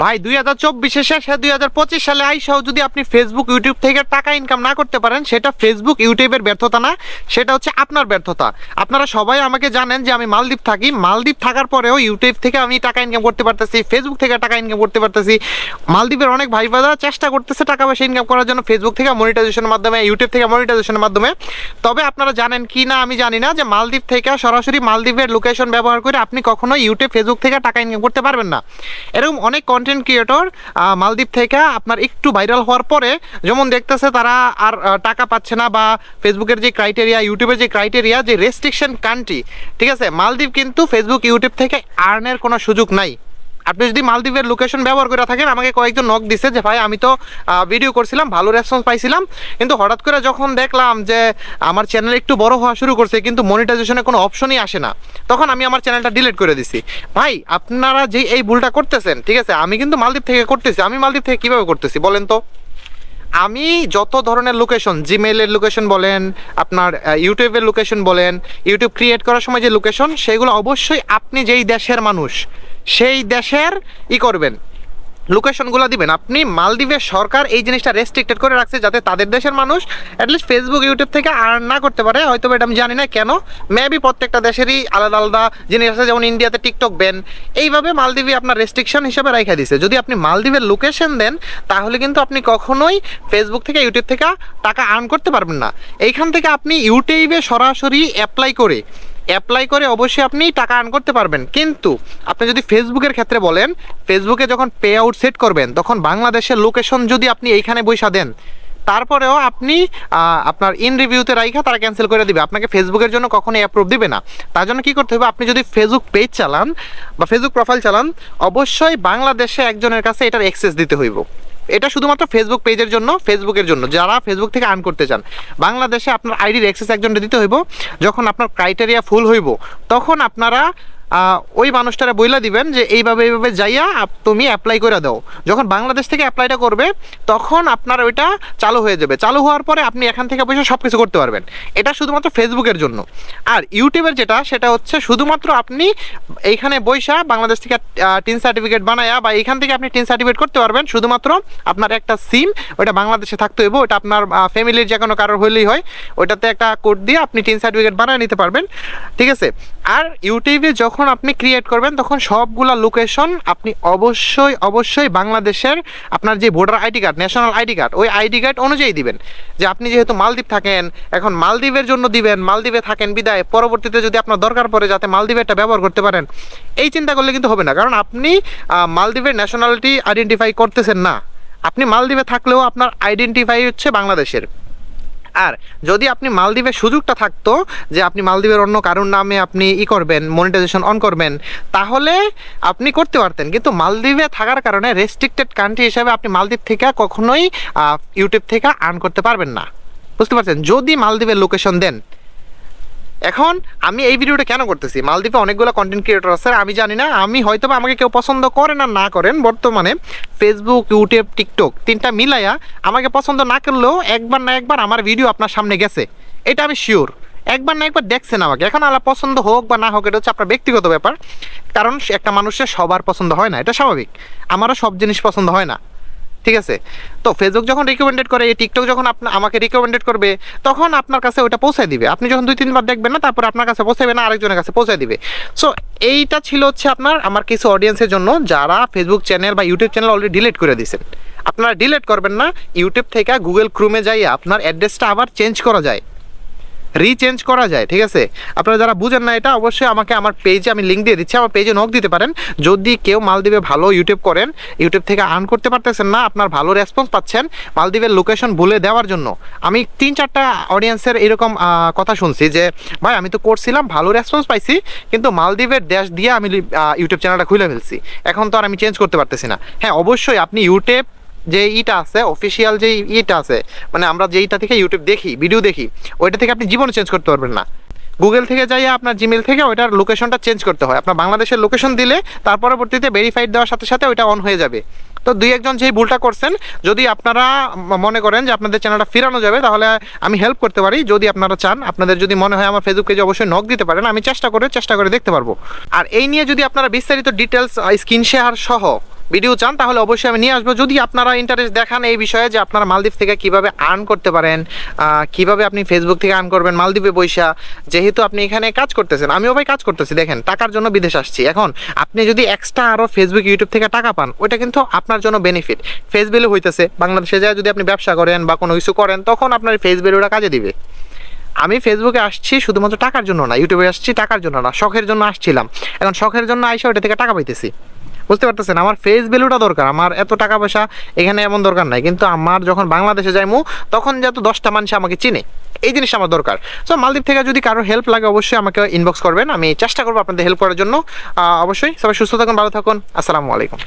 ভাই 2024 শেষে 2025 সালে আইসাও যদি আপনি ফেসবুক ইউটিউব থেকে টাকা ইনকাম না করতে পারেন, সেটা ফেসবুক ইউটিউবের ব্যর্থতা না, সেটা হচ্ছে আপনার ব্যর্থতা। আপনারা সবাই আমাকে জানেন যে আমি মালদ্বীপ থাকি, মালদ্বীপ থাকার পরেও ইউটিউব থেকে আমি টাকা ইনকাম করতে পারতেছি, ফেসবুক থেকে টাকা ইনকাম করতে পারতেছি। মালদ্বীপের অনেক ভাই বোনেরা চেষ্টা করতেছে টাকা পয়সা ইনকাম করার জন্য ফেসবুক থেকে মনিটাইজেশনের মাধ্যমে, ইউটিউব থেকে মনিটাইজেশনের মাধ্যমে। তবে আপনারা জানেন কি না আমি জানি না যে মালদ্বীপ থেকে সরাসরি মালদ্বীপের লোকেশন ব্যবহার করে আপনি কখনোই ইউটিউব ফেসবুক থেকে টাকা ইনকাম করতে পারবেন না। এরকম অনেক কন্টেন্ট ক্রিয়েটর মালদ্বীপ থেকে আপনার একটু ভাইরাল হওয়ার পরে যেমন দেখতেছে তারা আর টাকা পাচ্ছে না, বা ফেসবুকের যে ক্রাইটেরিয়া, ইউটিউবের যে ক্রাইটেরিয়া, যে রেস্ট্রিকশন কান্ট্রি, ঠিক আছে, মালদ্বীপ কিন্তু ফেসবুক ইউটিউব থেকে আর্নের কোনো সুযোগ নাই। আপনি যদি মালদ্বীপের লোকেশন ব্যবহার করে থাকেন, আমাকে কয়েকজন নক দিছে যে ভাই আমি তো ভিডিও করছিলাম, ভালো রেসপন্স পাইছিলাম, কিন্তু হঠাৎ করে যখন দেখলাম যে আমার চ্যানেল একটু বড় হওয়া শুরু করছে কিন্তু মনিটাইজেশনের কোনো অপশনই আসে না, তখন আমি আমার চ্যানেলটা ডিলিট করে দিছি। ভাই আপনারা যে এই ভুলটা করতেছেন, ঠিক আছে, আমি কিন্তু মালদ্বীপ থেকে করতেছি। আমি মালদ্বীপ থেকে কীভাবে করতেছি বলেন তো? আমি যত ধরনের লোকেশন, জিমেইলের লোকেশন বলেন, আপনার ইউটিউবের লোকেশন বলেন, ইউটিউব ক্রিয়েট করার সময় যে লোকেশন, সেগুলো অবশ্যই আপনি যেই দেশের মানুষ সেই দেশের করবেন, লোকেশনগুলো দিবেন। আপনি মালদ্বীপের সরকার এই জিনিসটা রেস্ট্রিক্টেড করে রাখছে যাতে তাদের দেশের মানুষ অ্যাটলিস্ট ফেসবুক ইউটিউব থেকে আর্ন না করতে পারে। হয়তো এটা আমি জানি না কেন, মেবি প্রত্যেকটা দেশেরই আলাদা আলাদা জিনিস আছে, যেমন ইন্ডিয়াতে টিকটক ব্যান, এইভাবে মালদ্বীপে আপনার রেস্ট্রিকশন হিসেবে রেখে দিছে। যদি আপনি মালদ্বীপের লোকেশন দেন তাহলে কিন্তু আপনি কখনোই ফেসবুক থেকে ইউটিউব থেকে টাকা আর্ন করতে পারবেন না। এইখান থেকে আপনি ইউটিউবে সরাসরি অ্যাপ্লাই করে অবশ্যই আপনি টাকা আর্ন করতে পারবেন। কিন্তু আপনি যদি ফেসবুকের ক্ষেত্রে বলেন, ফেসবুকে যখন পে আউট সেট করবেন তখন বাংলাদেশের লোকেশন যদি আপনি এইখানে বৈশা দেন, তারপরেও আপনি আপনার ইন রিভিউতে রাইখা তারা ক্যান্সেল করে দিবে, আপনাকে ফেসবুকের জন্য কখনোই অ্যাপ্রুভ দিবে না। তার জন্য কী করতে হবে, আপনি যদি ফেসবুক পেজ চালান বা ফেসবুক প্রোফাইল চালান, অবশ্যই বাংলাদেশে একজনের কাছে এটার অ্যাক্সেস দিতে হইব। এটা শুধুমাত্র ফেসবুক পেজের জন্য, ফেসবুকের জন্য যারা ফেসবুক থেকে আর্ন করতে চান। বাংলাদেশে আপনার আইডির অ্যাক্সেস একজনকে দিতে হইব। যখন আপনার ক্রাইটেরিয়া ফুল হইব তখন আপনারা ওই মানুষটারা বইলা দিবেন যে এইভাবে যাইয়া তুমি অ্যাপ্লাই করে দাও। যখন বাংলাদেশ থেকে অ্যাপ্লাইটা করবে তখন আপনার ওইটা চালু হয়ে যাবে। চালু হওয়ার পরে আপনি এখান থেকে বসে সব কিছু করতে পারবেন। এটা শুধুমাত্র ফেসবুকের জন্য। আর ইউটিউবের যেটা, সেটা হচ্ছে শুধুমাত্র আপনি এইখানে বইসা বাংলাদেশ থেকে টিন সার্টিফিকেট বানায়া বা এইখান থেকে আপনি টিন সার্টিফিকেট করতে পারবেন। শুধুমাত্র আপনার একটা সিম ওইটা বাংলাদেশে থাকতে হইব, ওটা আপনার ফ্যামিলির যে কোনো কারোর হইলেই হয়, ওইটাতে একটা কোড দিয়ে আপনি টিন সার্টিফিকেট বানিয়ে নিতে পারবেন, ঠিক আছে। আর ইউটিউবে যখন আপনি ক্রিয়েট করবেন তখন সবগুলা লোকেশন আপনি অবশ্যই বাংলাদেশের আপনার যে voter ID card, national ID card, ওই আইডি কার্ড অনুযায়ী দিবেন। যে আপনি যেহেতু মালদ্বীপ থাকেন, এখন মালদ্বীপের জন্য দিবেন, মালদ্বীপে থাকেন বিদায় পরবর্তীতে যদি আপনার দরকার পড়ে যাতে মালদ্বীপেরটা ব্যবহার করতে পারেন, এই চিন্তা করলে কিন্তু হবে না। কারণ আপনি মালদ্বীপের ন্যাশনালিটি আইডেন্টিফাই করতেছেন না, আপনি মালদ্বীপে থাকলেও আপনার আইডেন্টিফাই হচ্ছে বাংলাদেশের। আর যদি আপনি মালদ্বীপের সুযোগটা থাকতো যে আপনি মালদ্বীপের অন্য কারোর নামে আপনি করবেন, মনিটাইজেশন অন করবেন, তাহলে আপনি করতে পারতেন। কিন্তু মালদ্বীপে থাকার কারণে রেস্ট্রিক্টেড কান্ট্রি হিসাবে আপনি মালদ্বীপ থেকে কখনোই ইউটিউব থেকে আর্ন করতে পারবেন না, বুঝতে পারছেন, যদি মালদ্বীপের লোকেশন দেন। এখন আমি এই ভিডিওটা কেন করতেছি, মালদ্বীপে অনেকগুলো কন্টেন্ট ক্রিয়েটর আছে, আমি জানি না, আমি হয়তো আমাকে কেউ পছন্দ করেন না করেন, বর্তমানে ফেসবুক, ইউটিউব, টিকটক তিনটা মিলাইয়া আমাকে পছন্দ না করলেও একবার না একবার আমার ভিডিও আপনার সামনে গেছে, এটা আমি শিওর। একবার না একবার দেখছেন আমাকে। এখন আলা পছন্দ হোক বা না হোক এটা হচ্ছে আপনার ব্যক্তিগত ব্যাপার, কারণ একটা মানুষের সবার পছন্দ হয় না, এটা স্বাভাবিক। আমারও সব জিনিস পছন্দ হয় না, ঠিক আছে। তো ফেসবুক যখন রিকমেন্ডেড করে, টিকটক যখন আমাকে রিকমেন্ডেড করবে, তখন আপনার কাছে ওটা পৌঁছায় দিবে। আপনি যখন 2-3 বার দেখবেন না, তারপর আপনার কাছে পৌঁছাবে না, আরেকজনের কাছে পৌঁছায় দিবে। সো এইটা ছিল হচ্ছে আমার কিছু অডিয়েন্সের জন্য যারা ফেসবুক চ্যানেল বা ইউটিউব চ্যানেল অলরেডি ডিলিট করে দিয়েছেন। আপনারা ডিলিট করবেন না, ইউটিউব থেকে গুগল ক্রোমে যাইয়া আপনার অ্যাড্রেসটা আবার চেঞ্জ করা যায়, রিচেঞ্জ করা যায়, ঠিক আছে। আপনারা যারা বুঝেন না এটা, অবশ্যই আমাকে আমার পেজে আমি লিঙ্ক দিয়ে দিচ্ছি, আমার পেজে নক দিতে পারেন। যদি কেউ মালদ্বীপে ভালো ইউটিউব করেন, ইউটিউব থেকে আর্ন করতে পারতেছেন না, আপনার ভালো রেসপন্স পাচ্ছেন, মালদ্বীপের লোকেশন ভুলে দেওয়ার জন্য আমি 3-4টা অডিয়েন্সের এরকম কথা শুনছি যে ভাই আমি তো করছিলাম, ভালো রেসপন্স পাইছি, কিন্তু মালদ্বীপের দেশ দিয়ে আমি ইউটিউব চ্যানেলটা খুলে ফেলছি, এখন তো আর আমি চেঞ্জ করতে পারতেছি না। হ্যাঁ, অবশ্যই আপনি ইউটিউব যে আছে অফিসিয়াল যে আছে, মানে আমরা যেইটা থেকে ইউটিউব দেখি, ভিডিও দেখি, ওইটা থেকে আপনি জীবনে চেঞ্জ করতে পারবেন না। গুগল থেকে যাইয়া আপনার জিমেল থেকে ওইটার লোকেশনটা চেঞ্জ করতে হয়। আপনার বাংলাদেশের লোকেশন দিলে তার পরবর্তীতে ভেরিফাইড দেওয়ার সাথে সাথে ওইটা অন হয়ে যাবে। তো 2-1জন যেই ভুলটা করছেন, যদি আপনারা মনে করেন যে আপনাদের চ্যানেলটা ফিরানো যাবে, তাহলে আমি হেল্প করতে পারি। যদি আপনারা চান, আপনাদের যদি মনে হয় আমার ফেসবুক পেজে অবশ্যই নক দিতে পারেন, আমি চেষ্টা করে দেখতে পারবো। আর এই নিয়ে যদি আপনারা বিস্তারিত ডিটেলস, স্ক্রিন শেয়ার সহ ভিডিও চান তাহলে অবশ্যই আমি নিয়ে আসবো। যদি আপনারা ইন্টারেস্ট দেখান এই বিষয়ে যে আপনারা মালদ্বীপ থেকে কিভাবে আর্ন করতে পারেন, কিভাবে আপনি ফেসবুক থেকে আর্ন করবেন মালদ্বীপে বৈশা, যেহেতু আপনি এখানে কাজ করতেছেন, আমিও ভাই কাজ করতেছি, দেখেন টাকার জন্য বিদেশ আসছি। এখন আপনি যদি এক্সট্রা আরও ফেসবুক ইউটিউব থেকে টাকা পান, ওইটা কিন্তু আপনার জন্য বেনিফিট। ফেস ভ্যালু হইতেছে, বাংলাদেশে যায় যদি আপনি ব্যবসা করেন বা কোনো কিছু করেন, তখন আপনার ফেস ভ্যালুটা কাজে দিবে। আমি ফেসবুকে আসছি শুধুমাত্র টাকার জন্য না, ইউটিউবে আসছি টাকার জন্য না, শখের জন্য আসছিলাম। এখন শখের জন্য আইসা ওইটা থেকে টাকা পাইতেছি, বুঝতে পারতেছেন? আমার ফেস ভ্যালুটা দরকার, আমার এত টাকা পয়সা এখানে এমন দরকার নাই। কিন্তু আমার যখন বাংলাদেশে যাইমু তখন যেহেতু 10টা মানুষ আমাকে চিনে, এই জিনিসটা আমার দরকার। সো মালদ্বীপ থেকে যদি কারো হেল্প লাগে অবশ্যই আমাকে ইনবক্স করবেন, আমি চেষ্টা করবো আপনাদের হেল্প করার জন্য। অবশ্যই সবাই সুস্থ থাকুন, ভালো থাকুন, আসসালামু আলাইকুম।